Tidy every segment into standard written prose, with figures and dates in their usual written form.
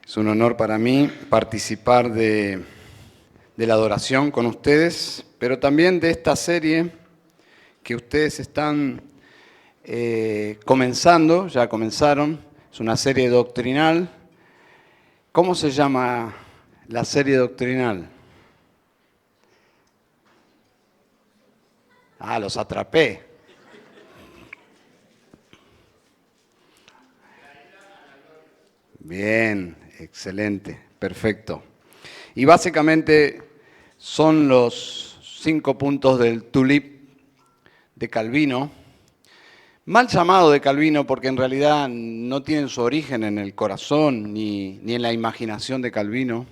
Es un honor para mí participar de la adoración con ustedes, pero también de esta serie que ustedes están comenzando, ya comenzaron. Es una serie doctrinal. ¿Cómo se llama la serie doctrinal? Ah, los atrapé. Bien, excelente, perfecto. Y básicamente son los 5 puntos del tulip de Calvino, mal llamado de Calvino porque en realidad no tienen su origen en el corazón ni en la imaginación de Calvino.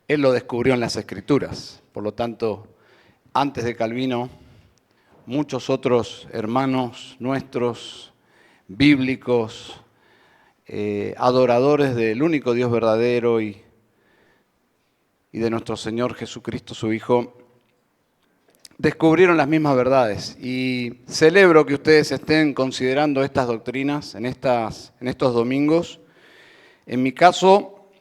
Él lo descubrió en las Escrituras. Por lo tanto, antes de Calvino, muchos otros hermanos nuestros, bíblicos, adoradores del único Dios verdadero y de nuestro Señor Jesucristo, su Hijo, descubrieron las mismas verdades. Y celebro que ustedes estén considerando estas doctrinas en estos domingos. En mi caso,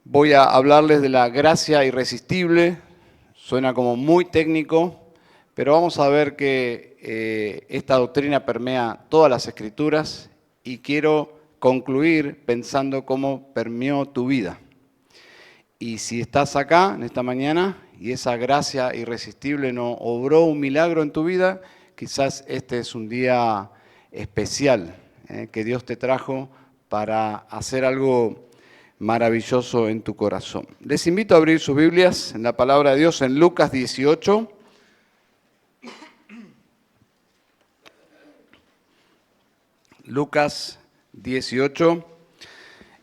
voy a hablarles de la gracia irresistible. Suena como muy técnico, pero vamos a ver que esta doctrina permea todas las Escrituras y quiero concluir pensando cómo permeó tu vida. Y si estás acá en esta mañana y esa gracia irresistible no obró un milagro en tu vida, quizás este es un día especial que Dios te trajo para hacer algo maravilloso en tu corazón. Les invito a abrir sus Biblias en la palabra de Dios en Lucas 18. Lucas 18.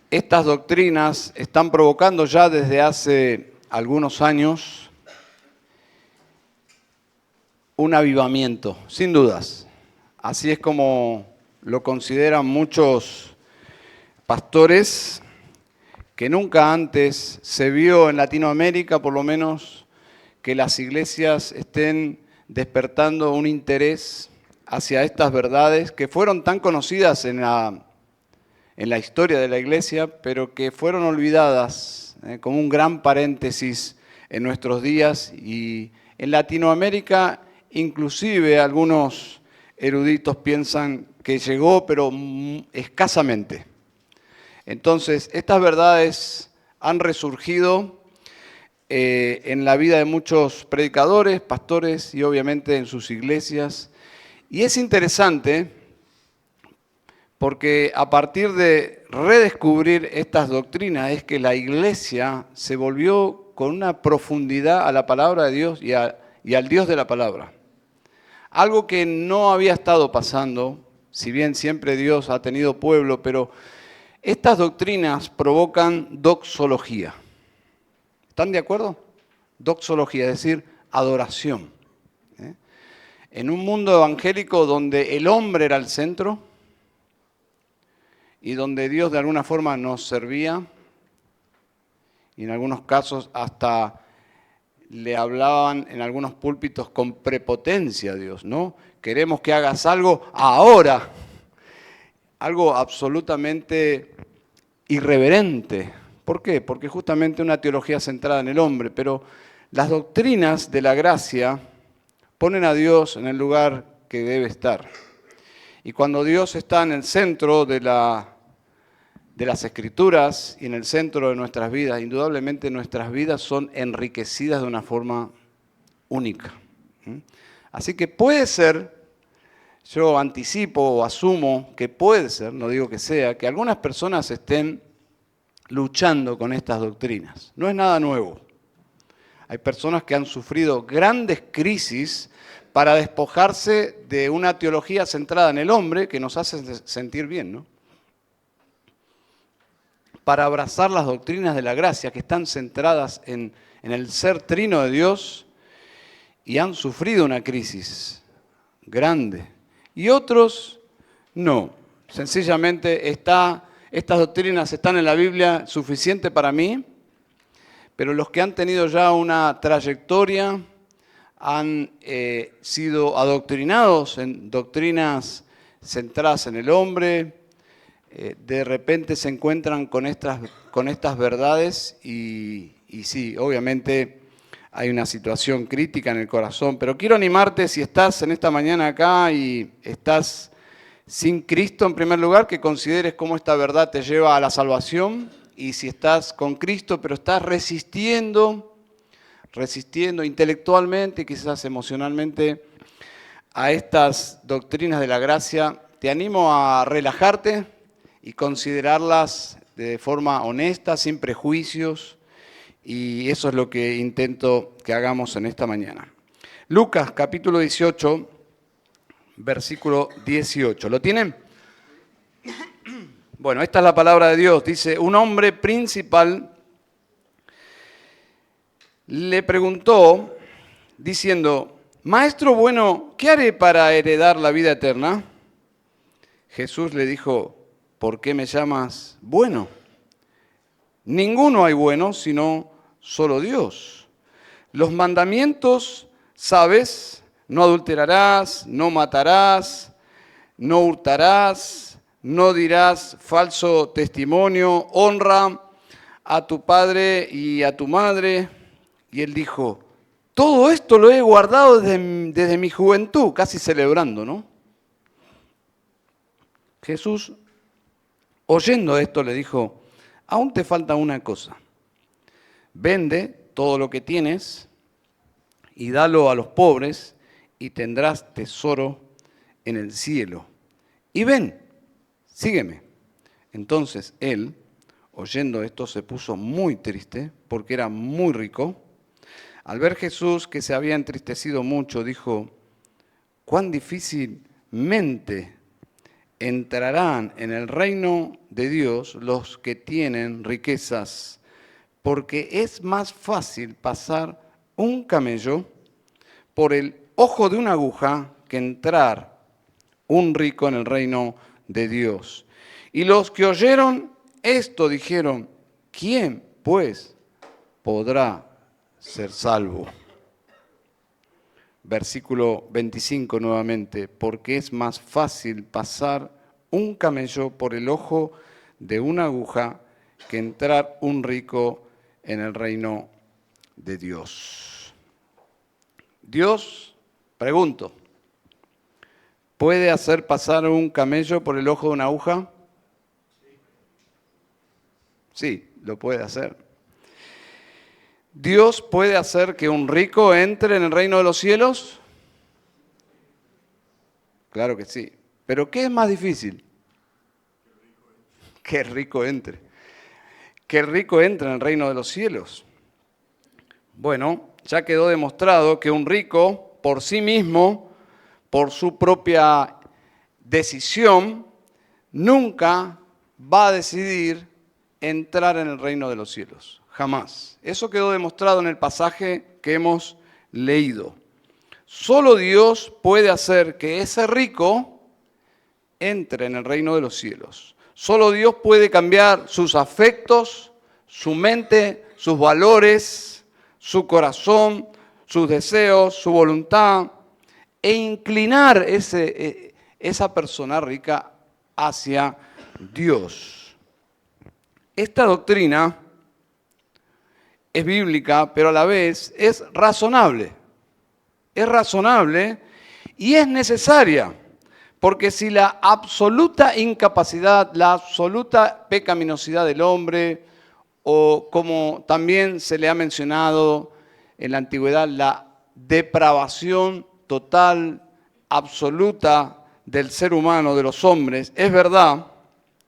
Estas doctrinas están provocando ya desde hace algunos años un avivamiento, sin dudas. Así es como lo consideran muchos pastores, que nunca antes se vio en Latinoamérica, por lo menos, que las iglesias estén despertando un interés hacia estas verdades que fueron tan conocidas en la historia de la iglesia, pero que fueron olvidadas como un gran paréntesis en nuestros días y en Latinoamérica, inclusive algunos eruditos piensan que llegó, pero escasamente. Entonces, estas verdades han resurgido en la vida de muchos predicadores, pastores y obviamente en sus iglesias. Y es interesante porque a partir de redescubrir estas doctrinas es que la iglesia se volvió con una profundidad a la palabra de Dios y al Dios de la palabra. Algo que no había estado pasando, si bien siempre Dios ha tenido pueblo, pero estas doctrinas provocan doxología. ¿Están de acuerdo? Doxología, es decir, adoración. En un mundo evangélico donde el hombre era el centro, y donde Dios de alguna forma nos servía, y en algunos casos hasta le hablaban en algunos púlpitos con prepotencia a Dios, ¿no? Queremos que hagas algo ahora, algo absolutamente irreverente. ¿Por qué? Porque justamente una teología centrada en el hombre, pero las doctrinas de la gracia ponen a Dios en el lugar que debe estar. Y cuando Dios está en el centro de las Escrituras y en el centro de nuestras vidas, indudablemente nuestras vidas son enriquecidas de una forma única. Así que puede ser, yo anticipo o asumo que puede ser, no digo que sea, que algunas personas estén luchando con estas doctrinas. No es nada nuevo. Hay personas que han sufrido grandes crisis para despojarse de una teología centrada en el hombre que nos hace sentir bien, ¿no? Para abrazar las doctrinas de la gracia que están centradas en el ser trino de Dios y han sufrido una crisis grande. Y otros no. Sencillamente estas doctrinas están en la Biblia suficiente para mí, pero los que han tenido ya una trayectoria han sido adoctrinados en doctrinas centradas en el hombre, de repente se encuentran con estas verdades y sí, obviamente hay una situación crítica en el corazón, pero quiero animarte si estás en esta mañana acá y estás sin Cristo en primer lugar, que consideres cómo esta verdad te lleva a la salvación, y si estás con Cristo pero estás resistiendo intelectualmente, quizás emocionalmente, a estas doctrinas de la gracia, te animo a relajarte y considerarlas de forma honesta, sin prejuicios, y eso es lo que intento que hagamos en esta mañana. Lucas capítulo 18, versículo 18. ¿Lo tienen? Bueno, esta es la palabra de Dios. Dice, un hombre principal le preguntó, diciendo, Maestro bueno, ¿qué haré para heredar la vida eterna? Jesús le dijo, ¿por qué me llamas bueno? Ninguno hay bueno, sino solo Dios. Los mandamientos, ¿sabes? No adulterarás, no matarás, no hurtarás, no dirás falso testimonio, honra a tu padre y a tu madre. Y él dijo, todo esto lo he guardado desde mi juventud, casi celebrando, ¿no? Jesús, oyendo esto, le dijo, aún te falta una cosa. Vende todo lo que tienes y dalo a los pobres y tendrás tesoro en el cielo. Y ven, sígueme. Entonces él, oyendo esto, se puso muy triste porque era muy rico. Al ver Jesús que se había entristecido mucho, dijo, cuán difícilmente entrarán en el reino de Dios los que tienen riquezas, porque es más fácil pasar un camello por el ojo de una aguja que entrar un rico en el reino de Dios. Y los que oyeron esto dijeron, ¿quién pues podrá ser salvo? Versículo 25 nuevamente, porque es más fácil pasar un camello por el ojo de una aguja que entrar un rico en el reino de Dios. Dios, pregunto, ¿puede hacer pasar un camello por el ojo de una aguja? Sí, lo puede hacer. ¿Dios puede hacer que un rico entre en el reino de los cielos? Claro que sí. ¿Pero qué es más difícil? Que el rico entre. Que el rico entre en el reino de los cielos. Bueno, ya quedó demostrado que un rico, por sí mismo, por su propia decisión, nunca va a decidir entrar en el reino de los cielos. Jamás. Eso quedó demostrado en el pasaje que hemos leído. Solo Dios puede hacer que ese rico entre en el reino de los cielos. Solo Dios puede cambiar sus afectos, su mente, sus valores, su corazón, sus deseos, su voluntad, e inclinar esa persona rica hacia Dios. Esta doctrina es bíblica, pero a la vez es razonable. Es razonable y es necesaria, porque si la absoluta incapacidad, la absoluta pecaminosidad del hombre, o como también se le ha mencionado en la antigüedad, la depravación total, absoluta del ser humano, de los hombres, es verdad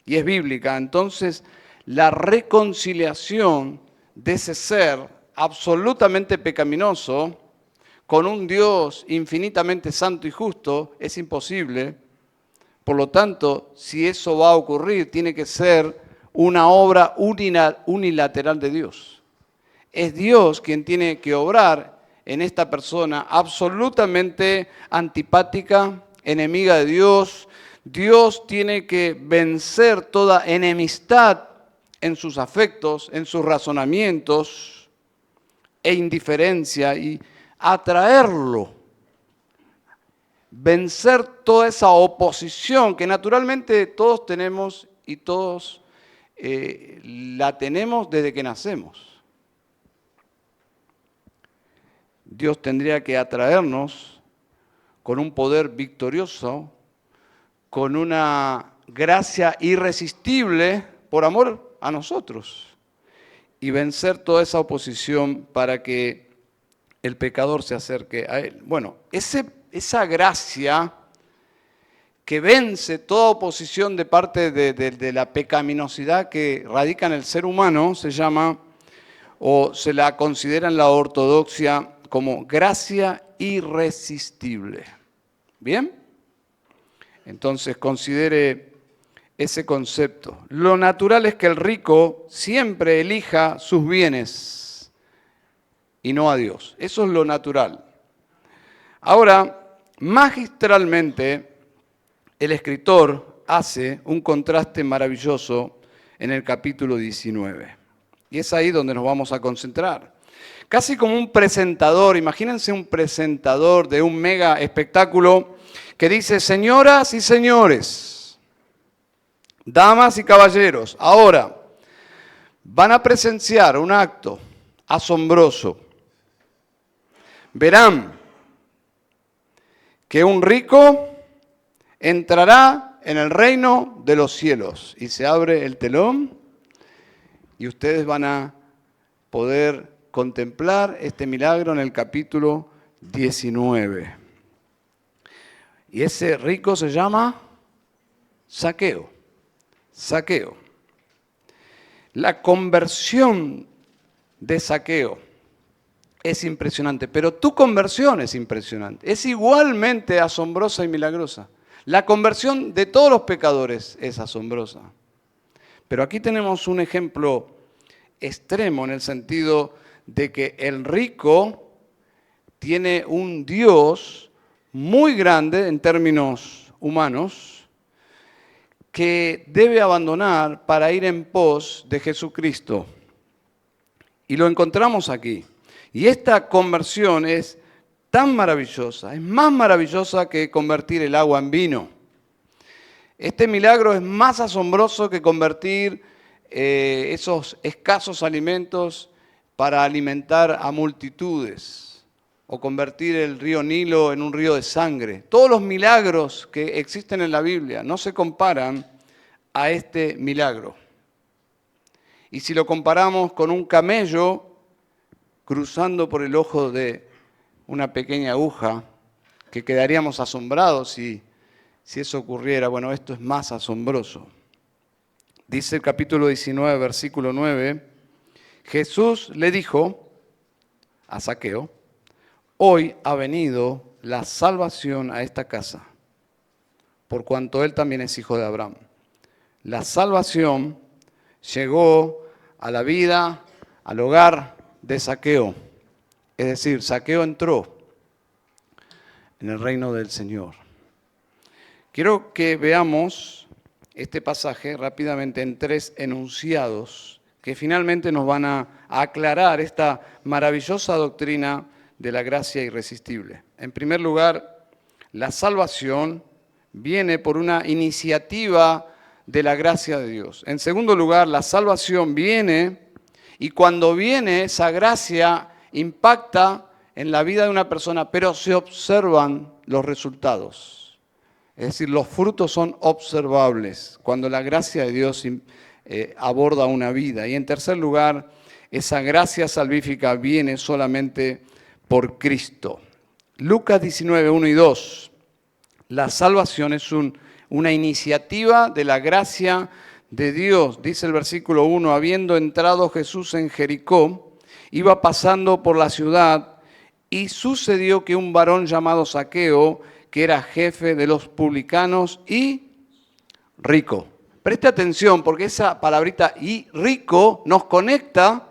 y es bíblica, entonces la reconciliación de ese ser absolutamente pecaminoso con un Dios infinitamente santo y justo es imposible. Por lo tanto, si eso va a ocurrir, tiene que ser una obra unilateral de Dios. Es Dios quien tiene que obrar en esta persona absolutamente antipática, enemiga de Dios. Dios tiene que vencer toda enemistad en sus afectos, en sus razonamientos e indiferencia y atraerlo, vencer toda esa oposición que naturalmente todos tenemos y todos la tenemos desde que nacemos. Dios tendría que atraernos con un poder victorioso, con una gracia irresistible por amor a nosotros y vencer toda esa oposición para que el pecador se acerque a Él. Bueno, esa gracia que vence toda oposición de parte de la pecaminosidad que radica en el ser humano, se llama, o se la considera en la ortodoxia como gracia irresistible. ¿Bien? Entonces considere ese concepto. Lo natural es que el rico siempre elija sus bienes y no a Dios. Eso es lo natural. Ahora, magistralmente, el escritor hace un contraste maravilloso en el capítulo 19. Y es ahí donde nos vamos a concentrar. Casi como un presentador, imagínense un presentador de un mega espectáculo que dice: señoras y señores, damas y caballeros, ahora van a presenciar un acto asombroso. Verán que un rico entrará en el reino de los cielos. Y se abre el telón y ustedes van a poder contemplar este milagro en el capítulo 19. Y ese rico se llama Zaqueo. Zaqueo. La conversión de Zaqueo es impresionante, pero tu conversión es impresionante. Es igualmente asombrosa y milagrosa. La conversión de todos los pecadores es asombrosa. Pero aquí tenemos un ejemplo extremo en el sentido de que el rico tiene un Dios muy grande en términos humanos que debe abandonar para ir en pos de Jesucristo. Y lo encontramos aquí. Y esta conversión es tan maravillosa, es más maravillosa que convertir el agua en vino. Este milagro es más asombroso que convertir esos escasos alimentos para alimentar a multitudes o convertir el río Nilo en un río de sangre. Todos los milagros que existen en la Biblia no se comparan a este milagro. Y si lo comparamos con un camello cruzando por el ojo de una pequeña aguja, que quedaríamos asombrados si eso ocurriera. Bueno, esto es más asombroso. Dice el capítulo 19, versículo 9, Jesús le dijo a Zaqueo: hoy ha venido la salvación a esta casa, por cuanto él también es hijo de Abraham. La salvación llegó a la vida, al hogar de Zaqueo. Es decir, Zaqueo entró en el reino del Señor. Quiero que veamos este pasaje rápidamente en 3 enunciados que finalmente nos van a aclarar esta maravillosa doctrina de la gracia irresistible. En primer lugar, la salvación viene por una iniciativa de la gracia de Dios. En segundo lugar, la salvación viene y cuando viene esa gracia impacta en la vida de una persona, pero se observan los resultados. Es decir, los frutos son observables cuando la gracia de Dios aborda una vida. Y en tercer lugar, esa gracia salvífica viene solamente por Cristo. Lucas 19, 1 y 2. La salvación es una iniciativa de la gracia de Dios. Dice el versículo 1, habiendo entrado Jesús en Jericó, iba pasando por la ciudad y sucedió que un varón llamado Zaqueo, que era jefe de los publicanos y rico. Preste atención porque esa palabrita y rico nos conecta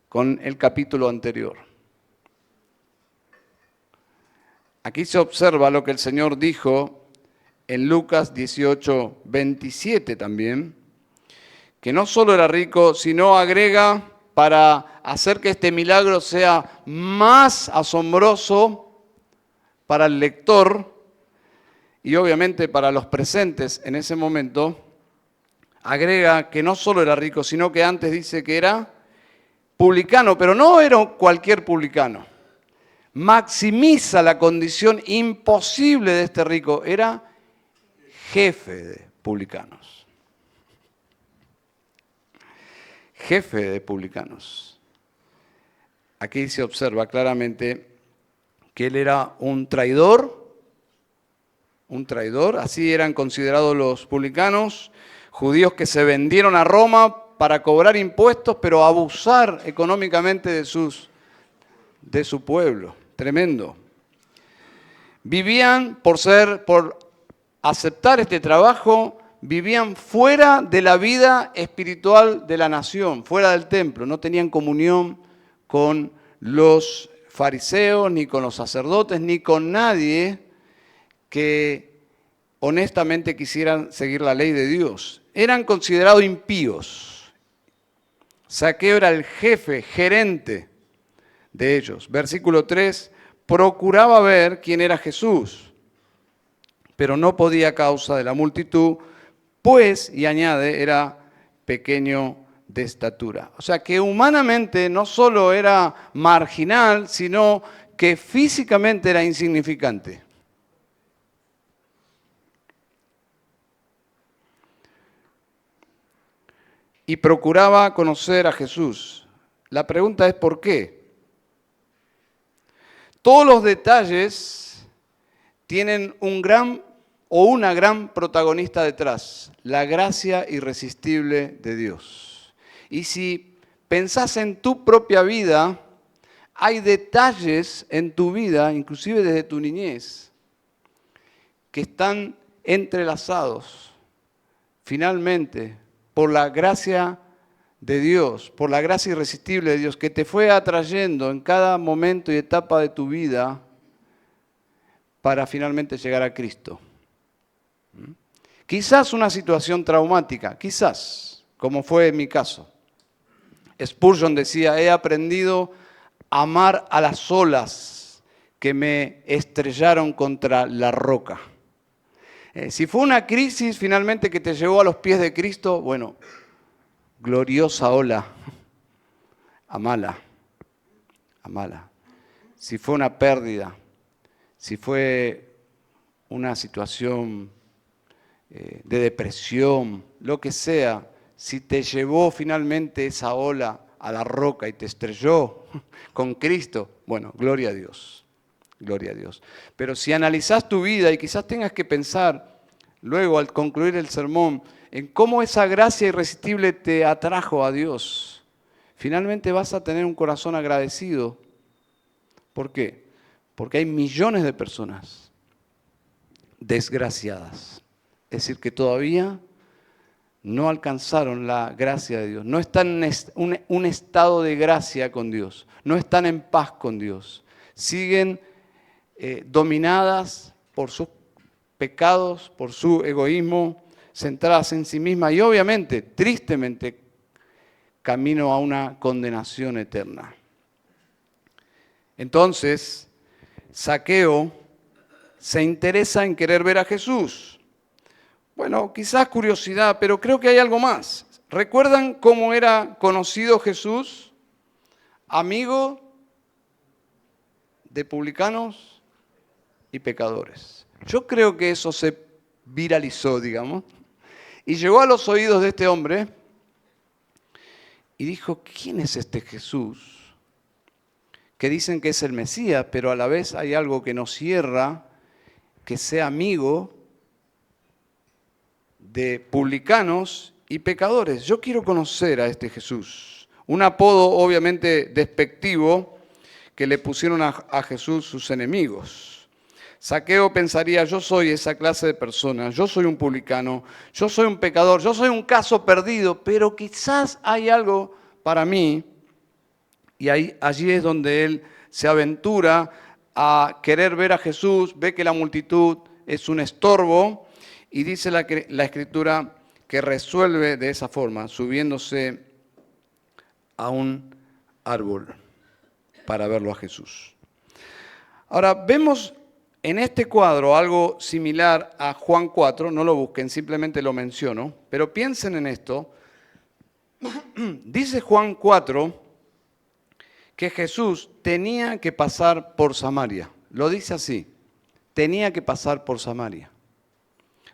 con el capítulo anterior. Aquí se observa lo que el Señor dijo en Lucas 18, 27 también, que no solo era rico, sino agrega para hacer que este milagro sea más asombroso para el lector y obviamente para los presentes en ese momento, agrega que no solo era rico, sino que antes dice que era publicano, pero no era cualquier publicano. Maximiza la condición imposible de este rico, era jefe de publicanos. Jefe de publicanos. Aquí se observa claramente que él era un traidor, así eran considerados los publicanos, judíos que se vendieron a Roma para cobrar impuestos, pero abusar económicamente de su pueblo. Tremendo. Vivían, por aceptar este trabajo, vivían fuera de la vida espiritual de la nación, fuera del templo, no tenían comunión con los fariseos, ni con los sacerdotes, ni con nadie que honestamente quisieran seguir la ley de Dios. Eran considerados impíos. Zaqueo era el jefe, gerente de ellos. Versículo 3, procuraba ver quién era Jesús, pero no podía a causa de la multitud, pues, y añade, era pequeño de estatura. O sea que humanamente no solo era marginal, sino que físicamente era insignificante. Y procuraba conocer a Jesús. La pregunta es ¿por qué? Todos los detalles tienen una gran protagonista detrás, la gracia irresistible de Dios. Y si pensás en tu propia vida, hay detalles en tu vida, inclusive desde tu niñez, que están entrelazados finalmente por la gracia de Dios, por la gracia irresistible de Dios, que te fue atrayendo en cada momento y etapa de tu vida para finalmente llegar a Cristo. Quizás una situación traumática, quizás, como fue en mi caso. Spurgeon decía, he aprendido a amar a las olas que me estrellaron contra la roca. Si fue una crisis finalmente que te llevó a los pies de Cristo, bueno, gloriosa ola, amala. Si fue una pérdida, si fue una situación de depresión, lo que sea, si te llevó finalmente esa ola a la roca y te estrelló con Cristo, bueno, gloria a Dios, gloria a Dios. Pero si analizás tu vida y quizás tengas que pensar luego al concluir el sermón en cómo esa gracia irresistible te atrajo a Dios, finalmente vas a tener un corazón agradecido. ¿Por qué? Porque hay millones de personas desgraciadas. Es decir, que todavía no alcanzaron la gracia de Dios, no están en un estado de gracia con Dios, no están en paz con Dios, siguen dominadas por sus pecados, por su egoísmo, centradas en sí mismas y obviamente, tristemente, camino a una condenación eterna. Entonces, Zaqueo se interesa en querer ver a Jesús. Bueno, quizás curiosidad, pero creo que hay algo más. ¿Recuerdan cómo era conocido Jesús? Amigo de publicanos y pecadores. Yo creo que eso se viralizó, digamos, y llegó a los oídos de este hombre y dijo, ¿quién es este Jesús? Que dicen que es el Mesías, pero a la vez hay algo que nos cierra, que sea amigo de publicanos y pecadores. Yo quiero conocer a este Jesús. Un apodo obviamente despectivo que le pusieron a Jesús sus enemigos. Zaqueo pensaría, yo soy esa clase de persona, yo soy un publicano, yo soy un pecador, yo soy un caso perdido, pero quizás hay algo para mí. Y allí es donde él se aventura a querer ver a Jesús, ve que la multitud es un estorbo y dice la Escritura que resuelve de esa forma, subiéndose a un árbol para verlo a Jesús. Ahora, vemos En este cuadro, algo similar a Juan 4, no lo busquen, simplemente lo menciono, pero piensen en esto. Dice Juan 4 que Jesús tenía que pasar por Samaria. Lo dice así, tenía que pasar por Samaria.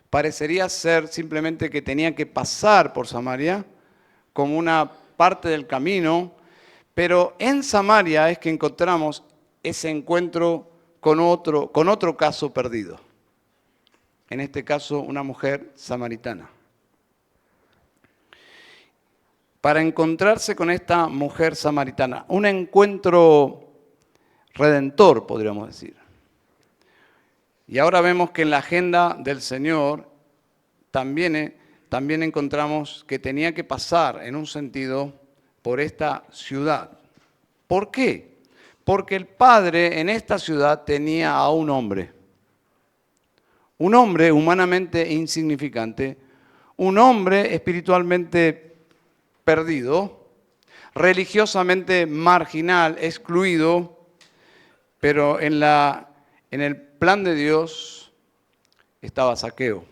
Parecería ser simplemente que tenía que pasar por Samaria como una parte del camino, pero en Samaria es que encontramos ese encuentro con otro caso perdido. En este caso, una mujer samaritana. Para encontrarse con esta mujer samaritana, un encuentro redentor, podríamos decir. Y ahora vemos que en la agenda del Señor también encontramos que tenía que pasar, en un sentido, por esta ciudad. ¿Por qué? Porque el Padre en esta ciudad tenía a un hombre humanamente insignificante, un hombre espiritualmente perdido, religiosamente marginal, excluido, pero en el plan de Dios estaba Zaqueo.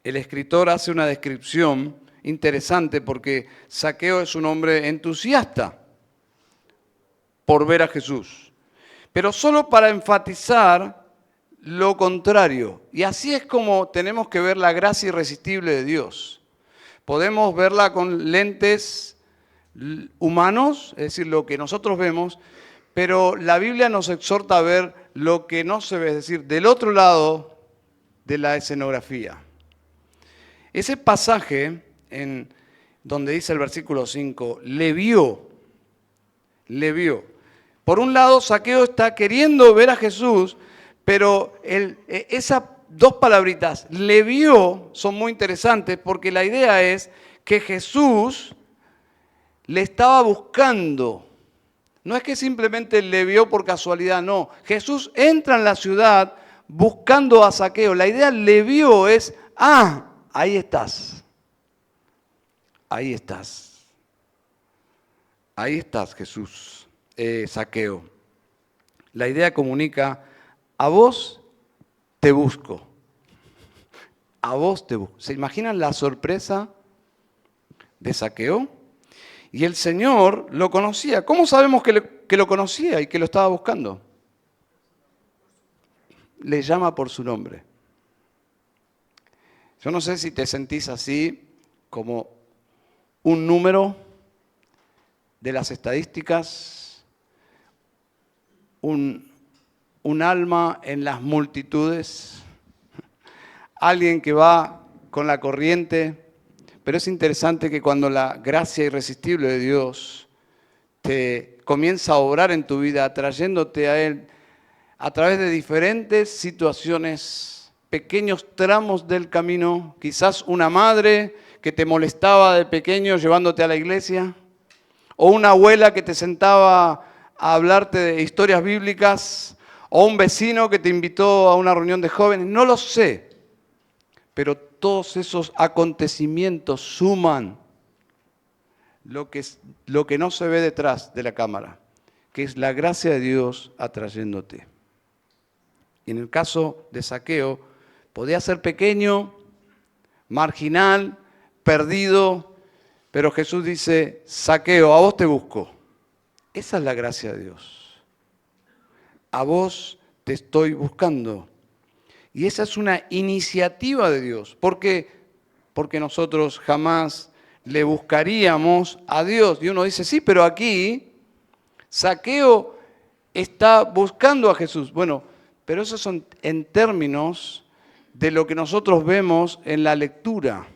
El escritor hace una descripción interesante porque Zaqueo es un hombre entusiasta por ver a Jesús, pero solo para enfatizar lo contrario. Y así es como tenemos que ver la gracia irresistible de Dios. Podemos verla con lentes humanos, es decir, lo que nosotros vemos, pero la Biblia nos exhorta a ver lo que no se ve, es decir, del otro lado de la escenografía. Ese pasaje en donde dice el versículo 5, le vio. Por un lado, Zaqueo está queriendo ver a Jesús, pero esas dos palabritas, le vio, son muy interesantes porque la idea es que Jesús le estaba buscando. No es que simplemente le vio por casualidad, no. Jesús entra en la ciudad buscando a Zaqueo. La idea le vio es, ahí estás. Ahí estás. Ahí estás, Jesús, Zaqueo. La idea comunica, a vos te busco. A vos te busco. ¿Se imaginan la sorpresa de Zaqueo? Y el Señor lo conocía. ¿Cómo sabemos que lo conocía y que lo estaba buscando? Le llama por su nombre. Yo no sé si te sentís así como un número de las estadísticas, un alma en las multitudes, alguien que va con la corriente, pero es interesante que cuando la gracia irresistible de Dios te comienza a obrar en tu vida, atrayéndote a Él a través de diferentes situaciones, pequeños tramos del camino, quizás una madre que te molestaba de pequeño llevándote a la iglesia, o una abuela que te sentaba a hablarte de historias bíblicas, o un vecino que te invitó a una reunión de jóvenes, no lo sé, pero todos esos acontecimientos suman lo que no se ve detrás de la cámara, que es la gracia de Dios atrayéndote. Y en el caso de Zaqueo, podía ser pequeño, marginal, perdido, pero Jesús dice, Zaqueo, a vos te busco. Esa es la gracia de Dios. A vos te estoy buscando. Y esa es una iniciativa de Dios. ¿Por qué? Porque nosotros jamás le buscaríamos a Dios. Y uno dice, sí, pero aquí Zaqueo está buscando a Jesús. Bueno, pero esos son en términos de lo que nosotros vemos en la lectura.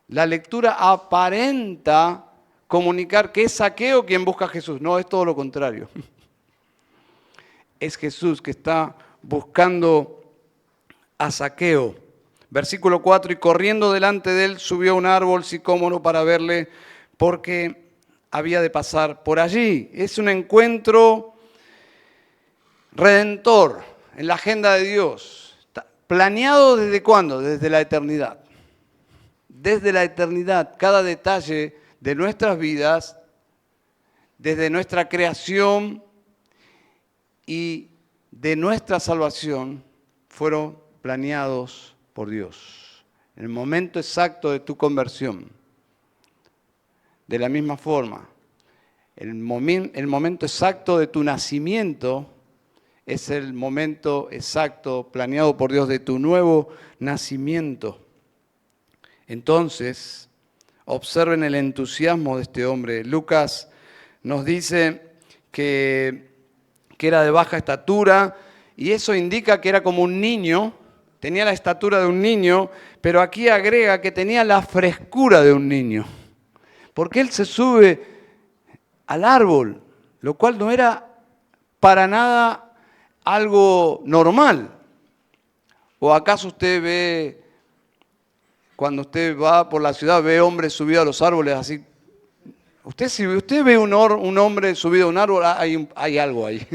La lectura aparenta comunicar que es Zaqueo quien busca a Jesús. No, es todo lo contrario. Es Jesús que está buscando a Zaqueo. Versículo 4, y corriendo delante de él subió a un árbol sicómoro para verle porque había de pasar por allí. Es un encuentro redentor en la agenda de Dios. ¿Planeado desde cuándo? Desde la eternidad. Desde la eternidad, cada detalle de nuestras vidas, desde nuestra creación y de nuestra salvación fueron planeados por Dios. En el momento exacto de tu conversión. De la misma forma, el momento exacto de tu nacimiento es el momento exacto planeado por Dios de tu nuevo nacimiento. Entonces, observen el entusiasmo de este hombre. Lucas nos dice que era de baja estatura y eso indica que era como un niño, tenía la estatura de un niño, pero aquí agrega que tenía la frescura de un niño. Porque él se sube al árbol, lo cual no era para nada algo normal. ¿O acaso usted ve, cuando usted va por la ciudad, ve hombres subidos a los árboles así? Si usted ve un hombre subido a un árbol, hay algo ahí.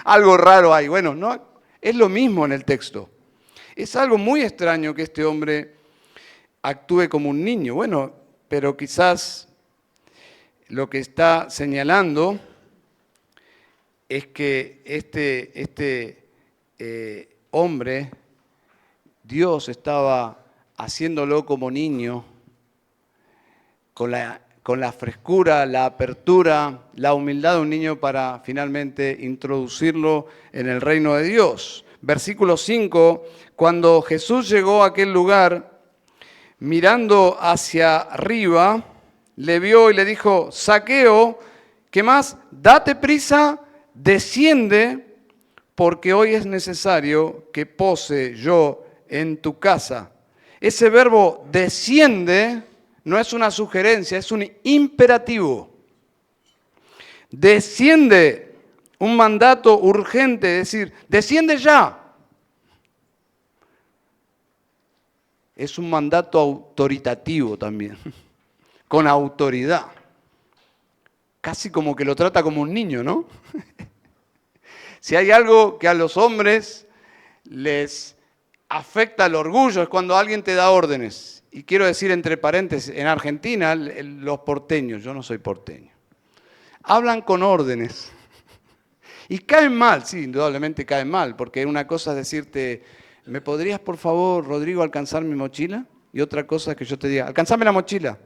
Algo raro hay. Bueno, no, es lo mismo en el texto. Es algo muy extraño que este hombre actúe como un niño. Bueno, pero quizás lo que está señalando es que este hombre, Dios estaba haciéndolo como niño, con la frescura, la apertura, la humildad de un niño para finalmente introducirlo en el reino de Dios. Versículo 5, cuando Jesús llegó a aquel lugar, mirando hacia arriba, le vio y le dijo, Zaqueo, ¿qué más? Date prisa, desciende, porque hoy es necesario que pose yo en tu casa. Ese verbo desciende no es una sugerencia, es un imperativo. Desciende, un mandato urgente, es decir, desciende ya. Es un mandato autoritativo también, con autoridad. Casi como que lo trata como un niño, ¿no? Si hay algo que a los hombres les afecta el orgullo, es cuando alguien te da órdenes. Y quiero decir entre paréntesis, en Argentina, los porteños, yo no soy porteño, hablan con órdenes. Y caen mal, sí, indudablemente caen mal, porque una cosa es decirte, ¿me podrías por favor, Rodrigo, alcanzar mi mochila? Y otra cosa es que yo te diga, alcanzame la mochila.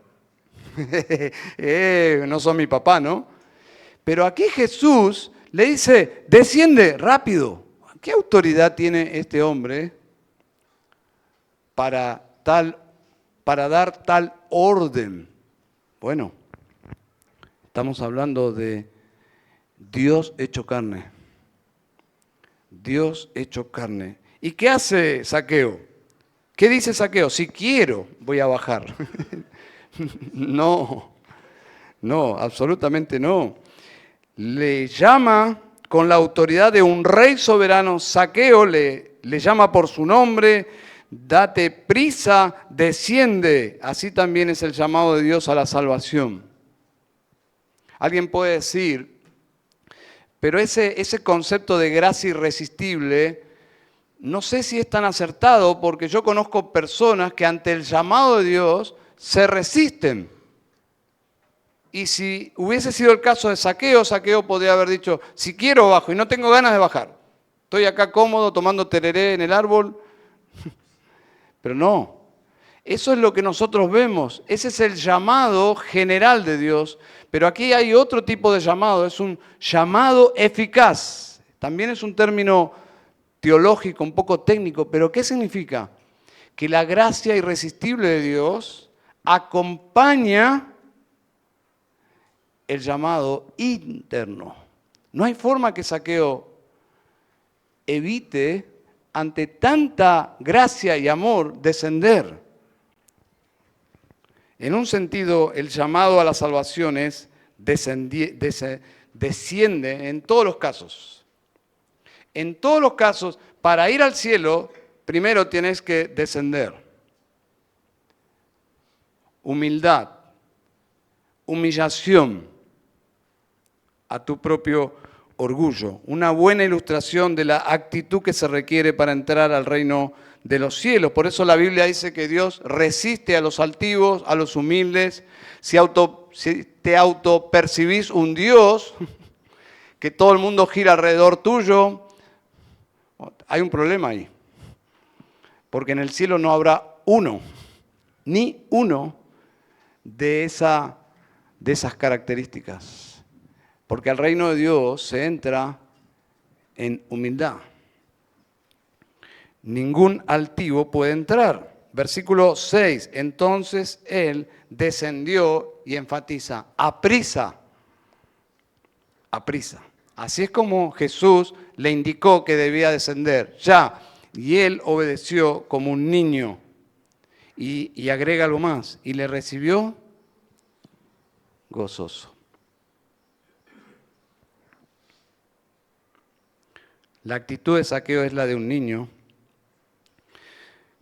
No sos mi papá, ¿no? Pero aquí Jesús le dice, desciende rápido. ¿Qué autoridad tiene este hombre para dar tal orden? Bueno, estamos hablando de Dios hecho carne. Dios hecho carne. ¿Y qué hace Zaqueo? ¿Qué dice Zaqueo? Si quiero, voy a bajar. No, absolutamente no. Le llama con la autoridad de un rey soberano. Zaqueo le llama por su nombre. Date prisa, desciende. Así también es el llamado de Dios a la salvación. Alguien puede decir, pero ese concepto de gracia irresistible, no sé si es tan acertado, porque yo conozco personas que ante el llamado de Dios se resisten. Y si hubiese sido el caso de Zaqueo, Zaqueo podría haber dicho, si quiero bajo y no tengo ganas de bajar. Estoy acá cómodo tomando tereré en el árbol. Pero no, eso es lo que nosotros vemos. Ese es el llamado general de Dios. Pero aquí hay otro tipo de llamado, es un llamado eficaz. También es un término teológico, un poco técnico, pero ¿qué significa? Que la gracia irresistible de Dios acompaña el llamado interno. No hay forma que Zaqueo evite, ante tanta gracia y amor, descender. En un sentido, el llamado a la salvación es desciende en todos los casos. En todos los casos, para ir al cielo, primero tienes que descender. Humildad, humillación a tu propio orgullo. Una buena ilustración de la actitud que se requiere para entrar al reino de los cielos. Por eso la Biblia dice que Dios resiste a los altivos, a los humildes. Si te autopercibís un Dios, que todo el mundo gira alrededor tuyo, Hay un problema ahí, porque en el cielo no habrá uno, ni uno de esas características, porque al reino de Dios se entra en humildad. Ningún altivo puede entrar. Versículo 6, entonces él descendió y enfatiza, aprisa, aprisa. Así es como Jesús le indicó que debía descender, ya, y él obedeció como un niño. Y agrega algo más, y le recibió gozoso. La actitud de Zaqueo es la de un niño.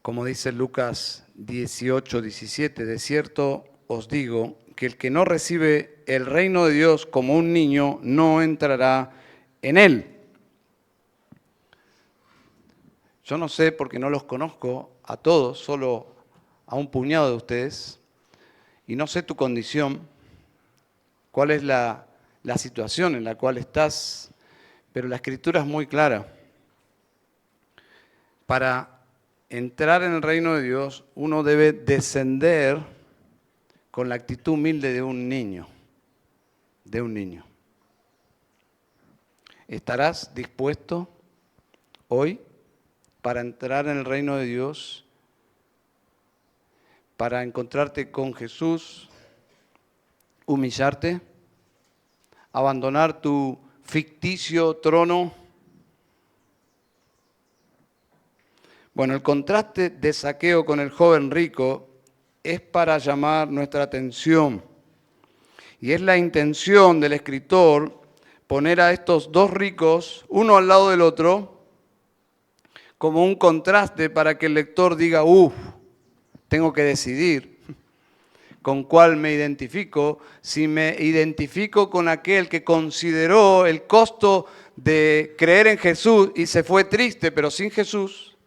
Como dice Lucas 18, 17, de cierto os digo que el que no recibe el reino de Dios como un niño no entrará en él. Yo no sé porque no los conozco a todos, solo a un puñado de ustedes, y no sé tu condición, cuál es la situación en la cual estás, pero la Escritura es muy clara. Para entrar en el reino de Dios, uno debe descender con la actitud humilde de un niño, ¿Estarás dispuesto hoy para entrar en el reino de Dios, para encontrarte con Jesús, humillarte, abandonar tu ficticio trono? Bueno, el contraste de Zaqueo con el joven rico es para llamar nuestra atención. Y es la intención del escritor poner a estos dos ricos, uno al lado del otro, como un contraste para que el lector diga, tengo que decidir con cuál me identifico, si me identifico con aquel que consideró el costo de creer en Jesús y se fue triste, pero sin Jesús,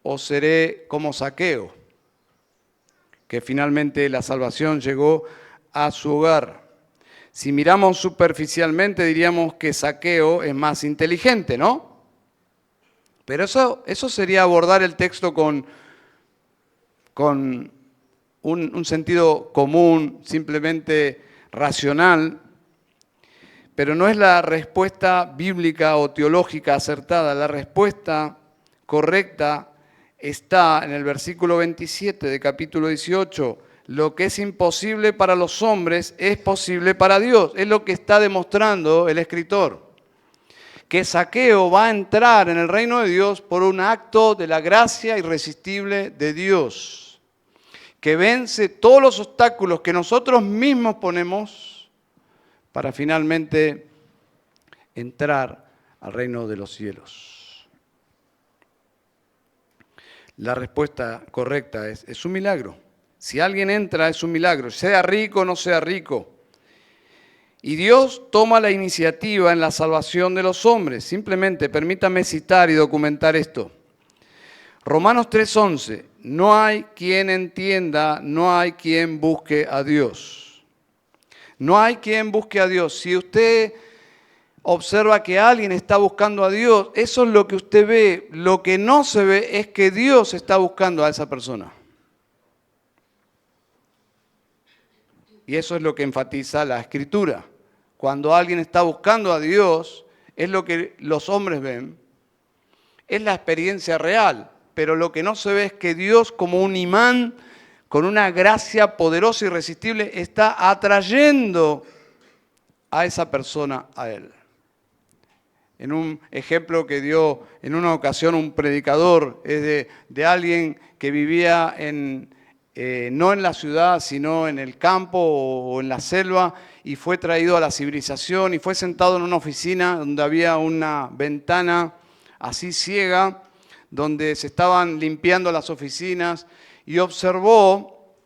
o seré como Zaqueo, que finalmente la salvación llegó a su hogar. Si miramos superficialmente diríamos que Zaqueo es más inteligente, ¿no? Pero eso sería abordar el texto con un sentido común, simplemente racional, pero no es la respuesta bíblica o teológica acertada. La respuesta correcta está en el versículo 27 de capítulo 18. Lo que es imposible para los hombres es posible para Dios. Es lo que está demostrando el escritor. Que Zaqueo va a entrar en el reino de Dios por un acto de la gracia irresistible de Dios, que vence todos los obstáculos que nosotros mismos ponemos para finalmente entrar al reino de los cielos. La respuesta correcta es un milagro. Si alguien entra, es un milagro, sea rico o no sea rico. Y Dios toma la iniciativa en la salvación de los hombres. Simplemente permítame citar y documentar esto. Romanos 3:11, no hay quien entienda, no hay quien busque a Dios. No hay quien busque a Dios. Si usted observa que alguien está buscando a Dios, eso es lo que usted ve. Lo que no se ve es que Dios está buscando a esa persona. Y eso es lo que enfatiza la Escritura. Cuando alguien está buscando a Dios, es lo que los hombres ven, es la experiencia real. Pero lo que no se ve es que Dios, como un imán, con una gracia poderosa y irresistible, está atrayendo a esa persona a Él. En un ejemplo que dio en una ocasión un predicador, es de alguien que vivía no en la ciudad, sino en el campo o en la selva, y fue traído a la civilización y fue sentado en una oficina donde había una ventana así ciega, donde se estaban limpiando las oficinas, y observó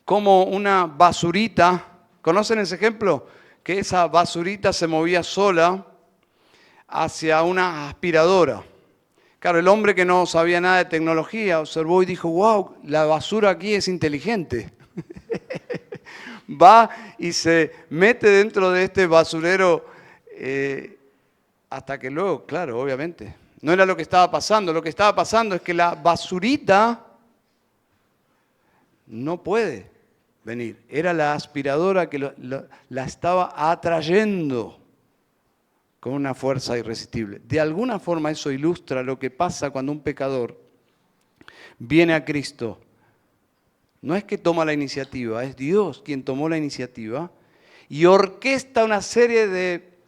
como una basurita, ¿conocen ese ejemplo? Que esa basurita se movía sola hacia una aspiradora. Claro, el hombre que no sabía nada de tecnología observó y dijo, wow, la basura aquí es inteligente. Va y se mete dentro de este basurero hasta que luego, claro, obviamente, No era lo que estaba pasando. Lo que estaba pasando es que la basurita no puede venir. Era la aspiradora que la estaba atrayendo con una fuerza irresistible. De alguna forma eso ilustra lo que pasa cuando un pecador viene a Cristo. No es que toma la iniciativa, es Dios quien tomó la iniciativa y orquesta una serie de,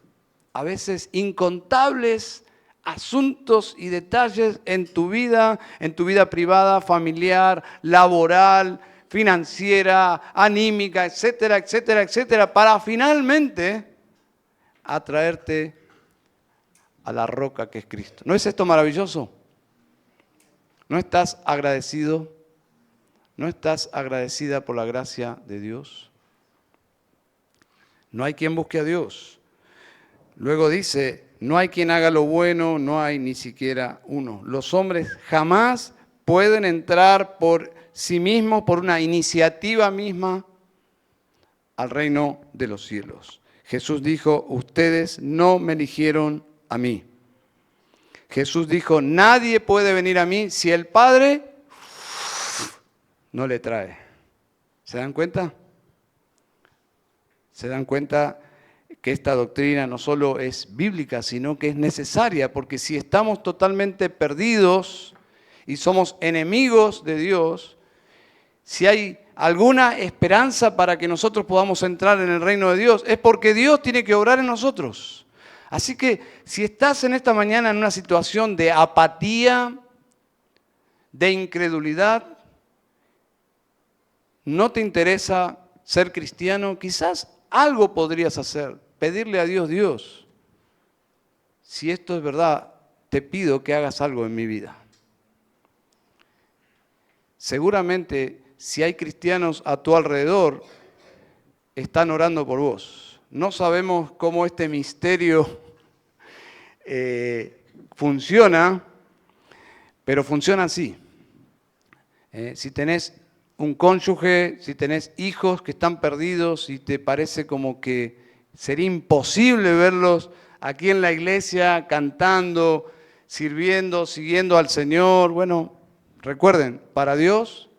a veces, incontables asuntos y detalles en tu vida privada, familiar, laboral, financiera, anímica, etcétera, etcétera, etcétera, para finalmente atraerte a la roca que es Cristo. ¿No es esto maravilloso? ¿No estás agradecido? ¿No estás agradecida por la gracia de Dios? No hay quien busque a Dios. Luego dice, no hay quien haga lo bueno, no hay ni siquiera uno. Los hombres jamás pueden entrar por sí mismos, por una iniciativa misma, al reino de los cielos. Jesús dijo, ustedes no me eligieron a mí. Jesús dijo, nadie puede venir a mí si el Padre no le trae. ¿Se dan cuenta? ¿Se dan cuenta que esta doctrina no solo es bíblica, sino que es necesaria? Porque si estamos totalmente perdidos y somos enemigos de Dios, si hay alguna esperanza para que nosotros podamos entrar en el reino de Dios, es porque Dios tiene que obrar en nosotros. Así que si estás en esta mañana en una situación de apatía, de incredulidad, no te interesa ser cristiano, quizás algo podrías hacer, pedirle a Dios, Dios, si esto es verdad, te pido que hagas algo en mi vida. Seguramente, si hay cristianos a tu alrededor, están orando por vos. No sabemos cómo este misterio funciona, pero funciona así. Si tenés un cónyuge, si tenés hijos que están perdidos y te parece como que sería imposible verlos aquí en la iglesia cantando, sirviendo, siguiendo al Señor, bueno, recuerden, para Dios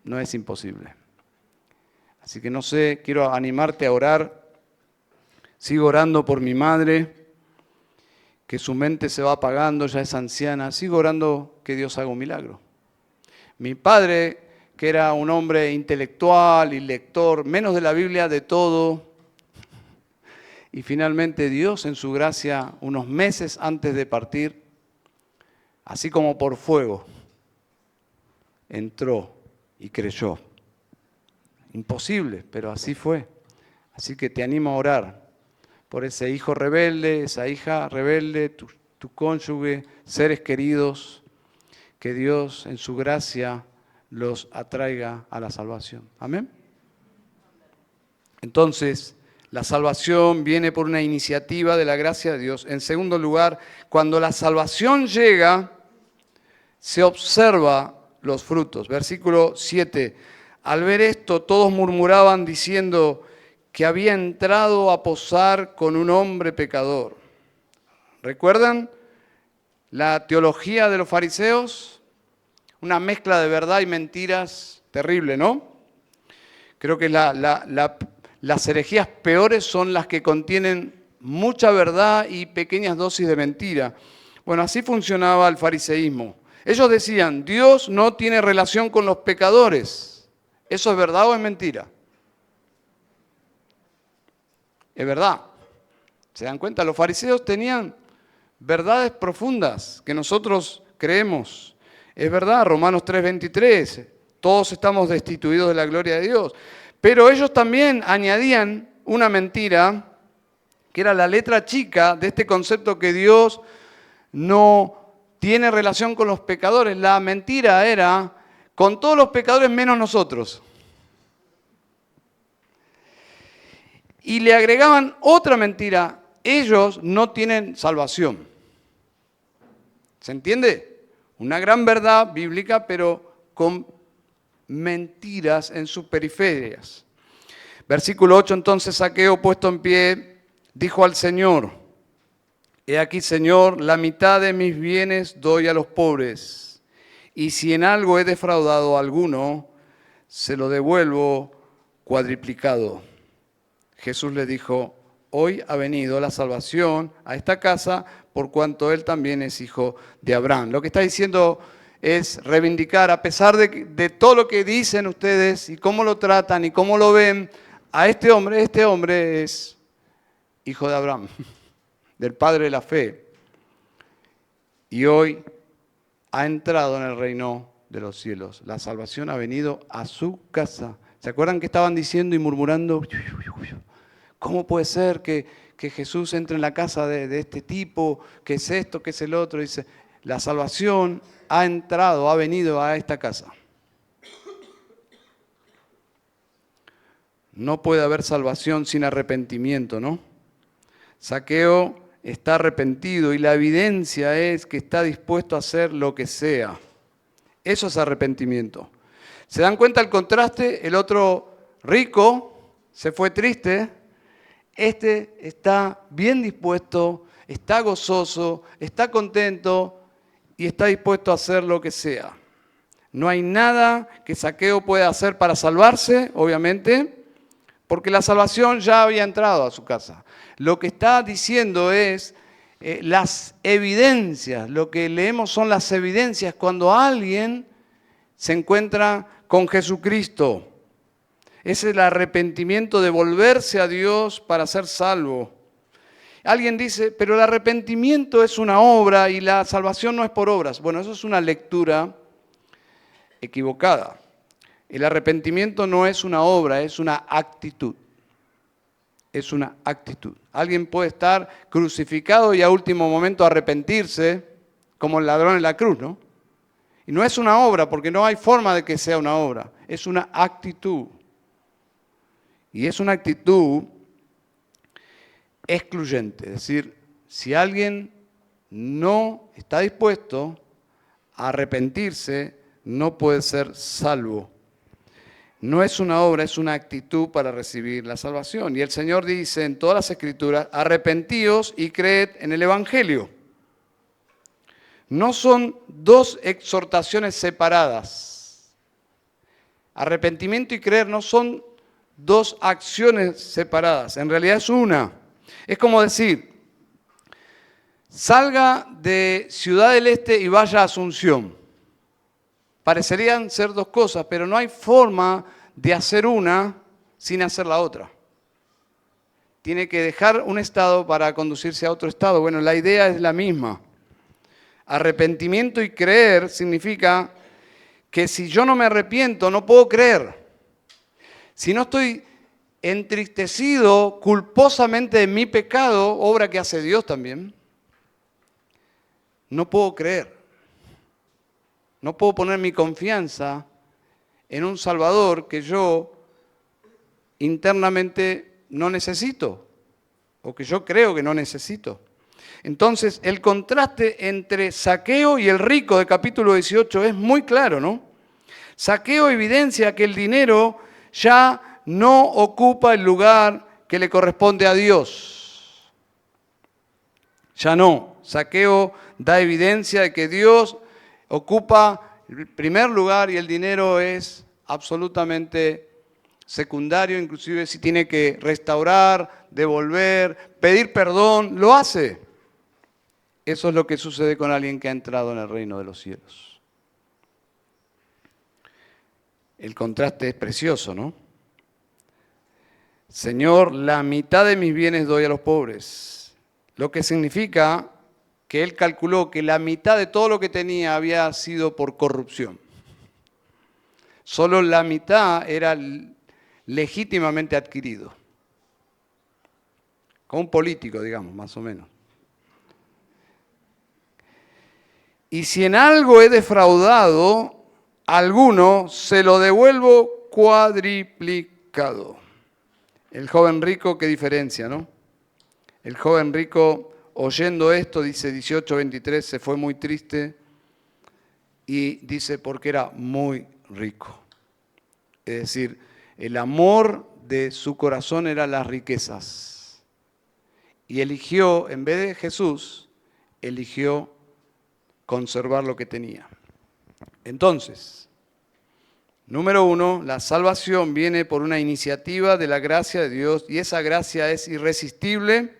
no es imposible. Así que no sé, quiero animarte a orar. Sigo orando por mi madre, que su mente se va apagando, ya es anciana. Sigo orando que Dios haga un milagro. Mi padre, que era un hombre intelectual y lector, menos de la Biblia, de todo. Y finalmente Dios, en su gracia, unos meses antes de partir, así como por fuego, entró y creyó. Imposible, pero así fue. Así que te animo a orar por ese hijo rebelde, esa hija rebelde, tu cónyuge, seres queridos, que Dios en su gracia los atraiga a la salvación. Amén. Entonces, la salvación viene por una iniciativa de la gracia de Dios. En segundo lugar, cuando la salvación llega, se observa los frutos. Versículo 7. Al ver esto, todos murmuraban diciendo que había entrado a posar con un hombre pecador. ¿Recuerdan la teología de los fariseos? Una mezcla de verdad y mentiras terrible, ¿no? Creo que las herejías peores son las que contienen mucha verdad y pequeñas dosis de mentira. Bueno, así funcionaba el fariseísmo. Ellos decían, Dios no tiene relación con los pecadores. ¿Eso es verdad o es mentira? Es verdad. ¿Se dan cuenta? Los fariseos tenían verdades profundas que nosotros creemos. Es verdad, Romanos 3:23, todos estamos destituidos de la gloria de Dios. Pero ellos también añadían una mentira, que era la letra chica de este concepto que Dios no tiene relación con los pecadores. La mentira era con todos los pecadores menos nosotros. Y le agregaban otra mentira, ellos no tienen salvación. ¿Se entiende? Una gran verdad bíblica, pero con mentiras en sus periferias. Versículo 8, entonces Zaqueo, puesto en pie, dijo al Señor, He aquí, Señor, la mitad de mis bienes doy a los pobres, y si en algo he defraudado a alguno, se lo devuelvo cuadriplicado. Jesús le dijo, hoy ha venido la salvación a esta casa, por cuanto él también es hijo de Abraham. Lo que está diciendo es reivindicar, a pesar de todo lo que dicen ustedes y cómo lo tratan y cómo lo ven, a este hombre es hijo de Abraham, del padre de la fe. Y hoy ha entrado en el reino de los cielos. La salvación ha venido a su casa. ¿Se acuerdan que estaban diciendo y murmurando? ¿Cómo puede ser que Jesús entre en la casa de este tipo? ¿Qué es esto? ¿Qué es el otro? Dice, la salvación ha entrado, ha venido a esta casa. No puede haber salvación sin arrepentimiento, ¿no? Zaqueo está arrepentido y la evidencia es que está dispuesto a hacer lo que sea. Eso es arrepentimiento. ¿Se dan cuenta el contraste? El otro rico se fue triste. Este está bien dispuesto, está gozoso, está contento y está dispuesto a hacer lo que sea. No hay nada que Zaqueo pueda hacer para salvarse, obviamente, porque la salvación ya había entrado a su casa. Lo que está diciendo es las evidencias, lo que leemos son las evidencias cuando alguien se encuentra con Jesucristo. Es el arrepentimiento de volverse a Dios para ser salvo. Alguien dice, pero el arrepentimiento es una obra y la salvación no es por obras. Bueno, eso es una lectura equivocada. El arrepentimiento no es una obra, es una actitud. Es una actitud. Alguien puede estar crucificado y a último momento arrepentirse, como el ladrón en la cruz, ¿no? Y no es una obra, porque no hay forma de que sea una obra. Es una actitud. Y es una actitud excluyente. Es decir, si alguien no está dispuesto a arrepentirse, no puede ser salvo. No es una obra, es una actitud para recibir la salvación. Y el Señor dice en todas las Escrituras, arrepentíos y creed en el Evangelio. No son dos exhortaciones separadas. Arrepentimiento y creer no son dos acciones separadas. En realidad es una. Es como decir, salga de Ciudad del Este y vaya a Asunción. Parecerían ser dos cosas, pero no hay forma de hacer una sin hacer la otra. Tiene que dejar un estado para conducirse a otro estado. Bueno, la idea es la misma. Arrepentimiento y creer significa que si yo no me arrepiento, no puedo creer. Si no estoy entristecido culposamente de mi pecado, obra que hace Dios también, no puedo creer. No puedo poner mi confianza en un Salvador que yo internamente no necesito, o que yo creo que no necesito. Entonces, el contraste entre Zaqueo y el rico de capítulo 18 es muy claro, ¿no? Zaqueo evidencia que el dinero ya no ocupa el lugar que le corresponde a Dios. Ya no. Zaqueo da evidencia de que Dios ocupa el primer lugar y el dinero es absolutamente secundario, inclusive si tiene que restaurar, devolver, pedir perdón, lo hace. Eso es lo que sucede con alguien que ha entrado en el reino de los cielos. El contraste es precioso, ¿no? Señor, la mitad de mis bienes doy a los pobres, lo que significa que él calculó que la mitad de todo lo que tenía había sido por corrupción. Solo la mitad era legítimamente adquirido. Como un político, digamos, más o menos. Y si en algo he defraudado a alguno, se lo devuelvo cuadriplicado. El joven rico, qué diferencia, ¿no? El joven rico, oyendo esto, dice 18:23, se fue muy triste y dice porque era muy rico. Es decir, el amor de su corazón eran las riquezas y eligió, en vez de Jesús, eligió conservar lo que tenía. Entonces, número 1, la salvación viene por una iniciativa de la gracia de Dios y esa gracia es irresistible.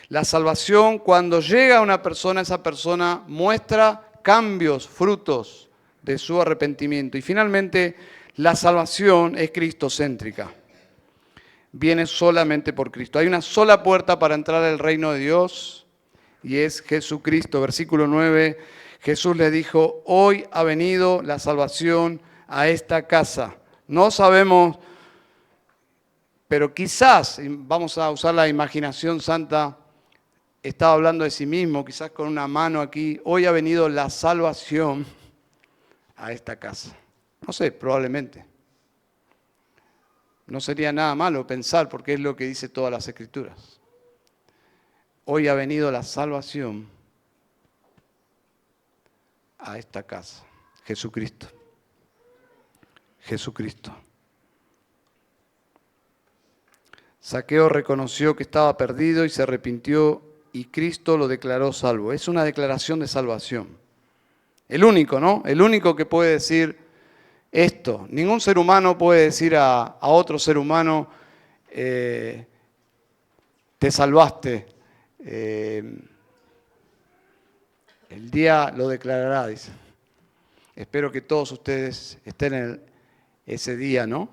La salvación, cuando llega a una persona, esa persona muestra cambios, frutos de su arrepentimiento. Y finalmente, la salvación es cristocéntrica. Viene solamente por Cristo. Hay una sola puerta para entrar al reino de Dios y es Jesucristo. Versículo 9, Jesús le dijo, hoy ha venido la salvación a esta casa. No sabemos, pero quizás, vamos a usar la imaginación santa, estaba hablando de sí mismo, quizás con una mano aquí, hoy ha venido la salvación a esta casa. No sé, probablemente. No sería nada malo pensar, porque es lo que dice todas las Escrituras. Hoy ha venido la salvación a esta casa. Jesucristo. Jesucristo. Zaqueo reconoció que estaba perdido y se arrepintió y Cristo lo declaró salvo. Es una declaración de salvación. El único, ¿no? El único que puede decir esto. Ningún ser humano puede decir a otro ser humano, te salvaste. El día lo declarará, dice. Espero que todos ustedes estén en ese día, ¿no?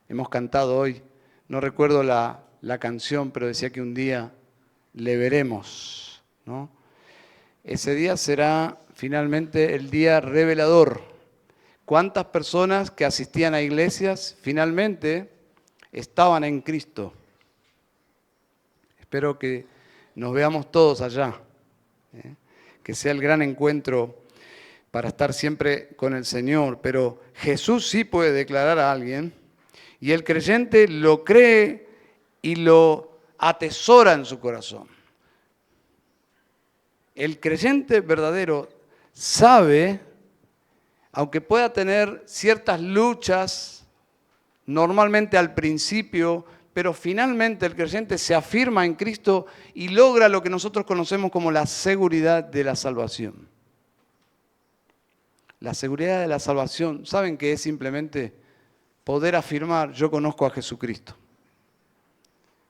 Hemos cantado hoy, no recuerdo la canción, pero decía que un día le veremos, ¿no? Ese día será finalmente el día revelador. ¿Cuántas personas que asistían a iglesias finalmente estaban en Cristo? Espero que nos veamos todos allá, que sea el gran encuentro para estar siempre con el Señor. Pero Jesús sí puede declarar a alguien y el creyente lo cree y lo atesora en su corazón. El creyente verdadero sabe, aunque pueda tener ciertas luchas, normalmente al principio, pero finalmente el creyente se afirma en Cristo y logra lo que nosotros conocemos como la seguridad de la salvación. La seguridad de la salvación, ¿saben qué es? Simplemente poder afirmar, yo conozco a Jesucristo.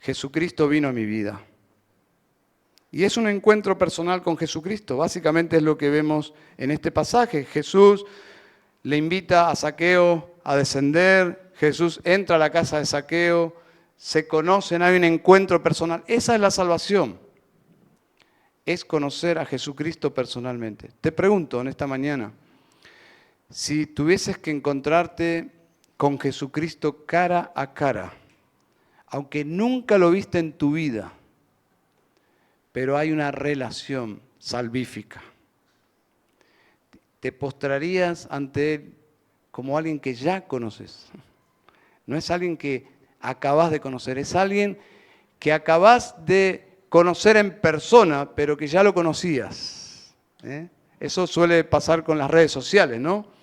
Jesucristo vino a mi vida. Y es un encuentro personal con Jesucristo. Básicamente es lo que vemos en este pasaje. Jesús le invita a Zaqueo a descender. Jesús entra a la casa de Zaqueo. Se conocen, hay un encuentro personal. Esa es la salvación. Es conocer a Jesucristo personalmente. Te pregunto en esta mañana, si tuvieses que encontrarte con Jesucristo cara a cara, aunque nunca lo viste en tu vida, pero hay una relación salvífica, te postrarías ante Él como alguien que ya conoces. No es alguien que acabas de conocer, es alguien que acabas de conocer en persona, pero que ya lo conocías. Eso suele pasar con las redes sociales, ¿no?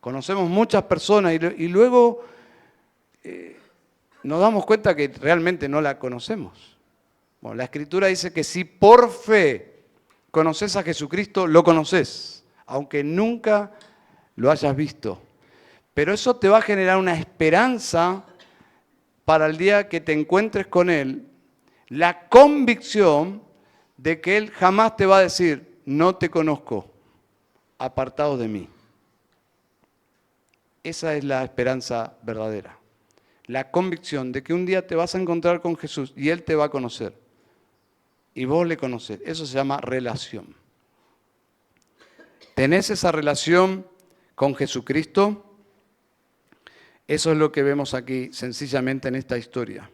Conocemos muchas personas y luego nos damos cuenta que realmente no la conocemos. Bueno, la Escritura dice que si por fe conoces a Jesucristo, lo conoces, aunque nunca lo hayas visto. Pero eso te va a generar una esperanza para el día que te encuentres con Él, la convicción de que Él jamás te va a decir, no te conozco, apartados de mí. Esa es la esperanza verdadera. La convicción de que un día te vas a encontrar con Jesús y Él te va a conocer. Y vos le conocés. Eso se llama relación. ¿Tenés esa relación con Jesucristo? Eso es lo que vemos aquí sencillamente en esta historia.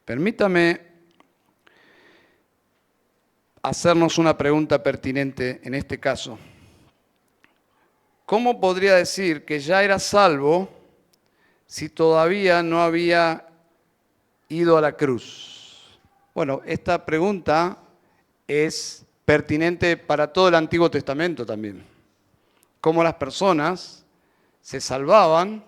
Permítame hacernos una pregunta pertinente en este caso. ¿Cómo podría decir que ya era salvo si todavía no había ido a la cruz? Bueno, esta pregunta es pertinente para todo el Antiguo Testamento también. Cómo las personas se salvaban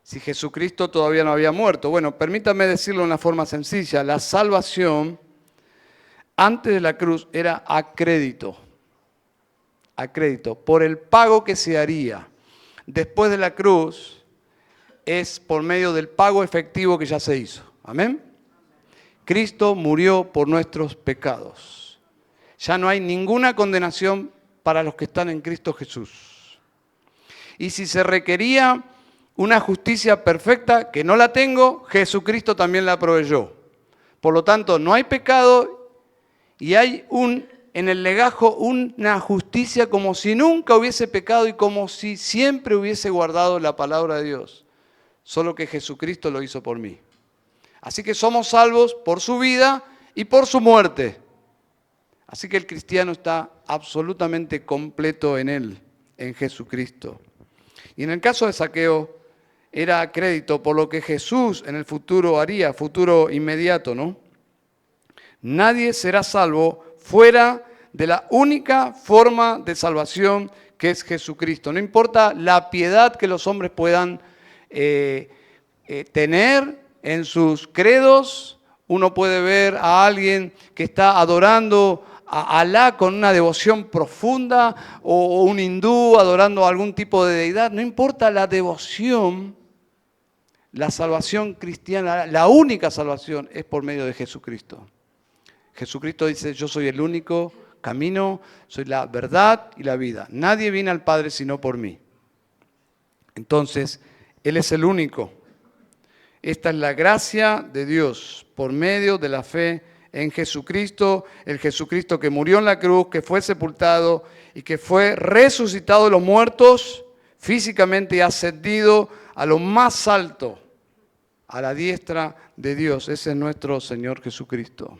si Jesucristo todavía no había muerto. Bueno, permítame decirlo de una forma sencilla. La salvación antes de la cruz era a crédito, por el pago que se haría. Después de la cruz es por medio del pago efectivo que ya se hizo. Amén. Cristo murió por nuestros pecados. Ya no hay ninguna condenación para los que están en Cristo Jesús. Y si se requería una justicia perfecta, que no la tengo, Jesucristo también la proveyó. Por lo tanto, no hay pecado y hay en el legajo una justicia como si nunca hubiese pecado y como si siempre hubiese guardado la palabra de Dios. Solo que Jesucristo lo hizo por mí. Así que somos salvos por su vida y por su muerte. Así que el cristiano está absolutamente completo en él, en Jesucristo. Y en el caso de Zaqueo, era a crédito por lo que Jesús en el futuro haría, futuro inmediato, ¿no? Nadie será salvo fuera de la única forma de salvación que es Jesucristo. No importa la piedad que los hombres puedan tener en sus credos, uno puede ver a alguien que está adorando a Alá con una devoción profunda o un hindú adorando a algún tipo de deidad. No importa la devoción, la salvación cristiana, la única salvación es por medio de Jesucristo. Jesucristo dice, yo soy el único camino, soy la verdad y la vida. Nadie viene al Padre sino por mí. Entonces, Él es el único. Esta es la gracia de Dios por medio de la fe en Jesucristo, el Jesucristo que murió en la cruz, que fue sepultado y que fue resucitado de los muertos físicamente y ascendido a lo más alto, a la diestra de Dios. Ese es nuestro Señor Jesucristo.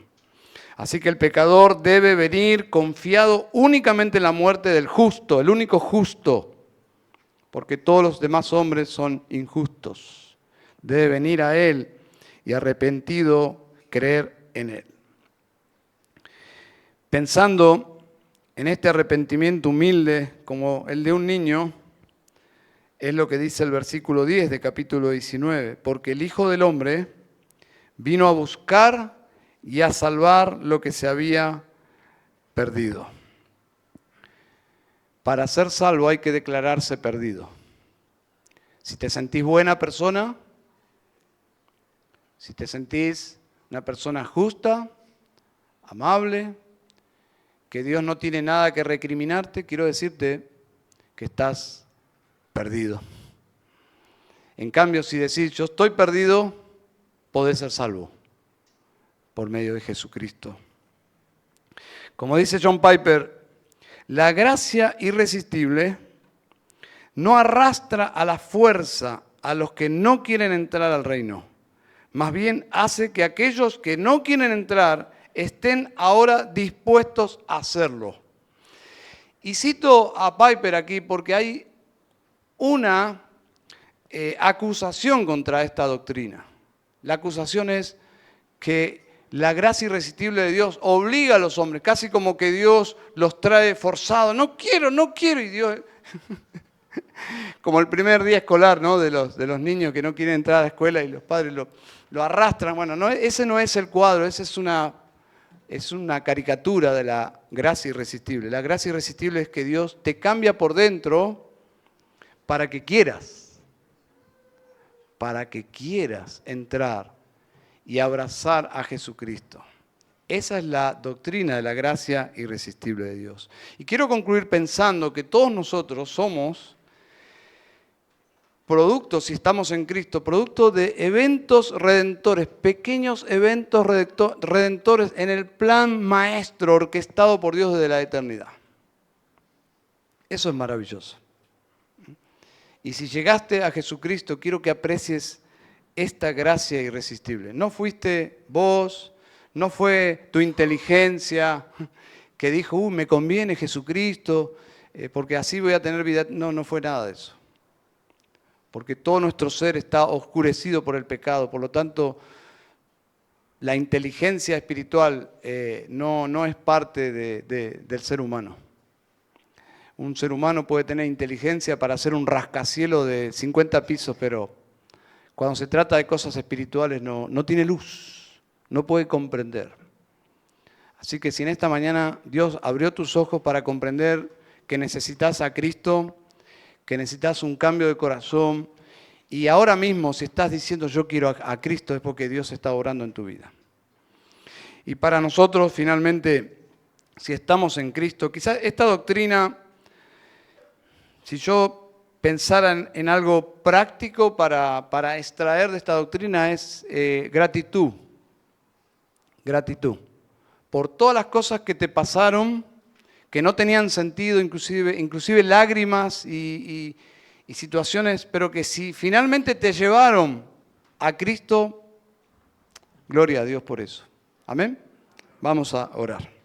Así que el pecador debe venir confiado únicamente en la muerte del justo, el único justo, porque todos los demás hombres son injustos. Debe venir a Él y arrepentido creer en Él. Pensando en este arrepentimiento humilde como el de un niño, es lo que dice el versículo 10 de capítulo 19, porque el Hijo del Hombre vino a buscar y a salvar lo que se había perdido. Para ser salvo hay que declararse perdido. Si te sentís buena persona, si te sentís una persona justa, amable, que Dios no tiene nada que recriminarte, quiero decirte que estás perdido. En cambio, si decís yo estoy perdido, podés ser salvo por medio de Jesucristo. Como dice John Piper, la gracia irresistible no arrastra a la fuerza a los que no quieren entrar al reino. Más bien hace que aquellos que no quieren entrar estén ahora dispuestos a hacerlo. Y cito a Piper aquí porque hay una acusación contra esta doctrina. La acusación es que la gracia irresistible de Dios obliga a los hombres, casi como que Dios los trae forzados. No quiero, y Dios... Como el primer día escolar, ¿no? de los niños que no quieren entrar a la escuela y los padres lo arrastran. Bueno, no, ese no es el cuadro, ese es una caricatura de la gracia irresistible. La gracia irresistible es que Dios te cambia por dentro para que quieras entrar y abrazar a Jesucristo. Esa es la doctrina de la gracia irresistible de Dios. Y quiero concluir pensando que todos nosotros somos producto, si estamos en Cristo, producto de eventos redentores, pequeños eventos redentores en el plan maestro orquestado por Dios desde la eternidad. Eso es maravilloso. Y si llegaste a Jesucristo, quiero que aprecies esta gracia irresistible. No fuiste vos, no fue tu inteligencia que dijo, me conviene Jesucristo, porque así voy a tener vida. No fue nada de eso. Porque todo nuestro ser está oscurecido por el pecado. Por lo tanto, la inteligencia espiritual no es parte del ser humano. Un ser humano puede tener inteligencia para hacer un rascacielos de 50 pisos, pero cuando se trata de cosas espirituales no tiene luz, no puede comprender. Así que si en esta mañana Dios abrió tus ojos para comprender que necesitas a Cristo, que necesitas un cambio de corazón, y ahora mismo si estás diciendo yo quiero a Cristo es porque Dios está obrando en tu vida. Y para nosotros finalmente, si estamos en Cristo, quizás esta doctrina, si yo pensara en algo práctico para extraer de esta doctrina es gratitud. Gratitud. Por todas las cosas que te pasaron, que no tenían sentido, inclusive lágrimas y situaciones, pero que si finalmente te llevaron a Cristo, gloria a Dios por eso. Amén. Vamos a orar.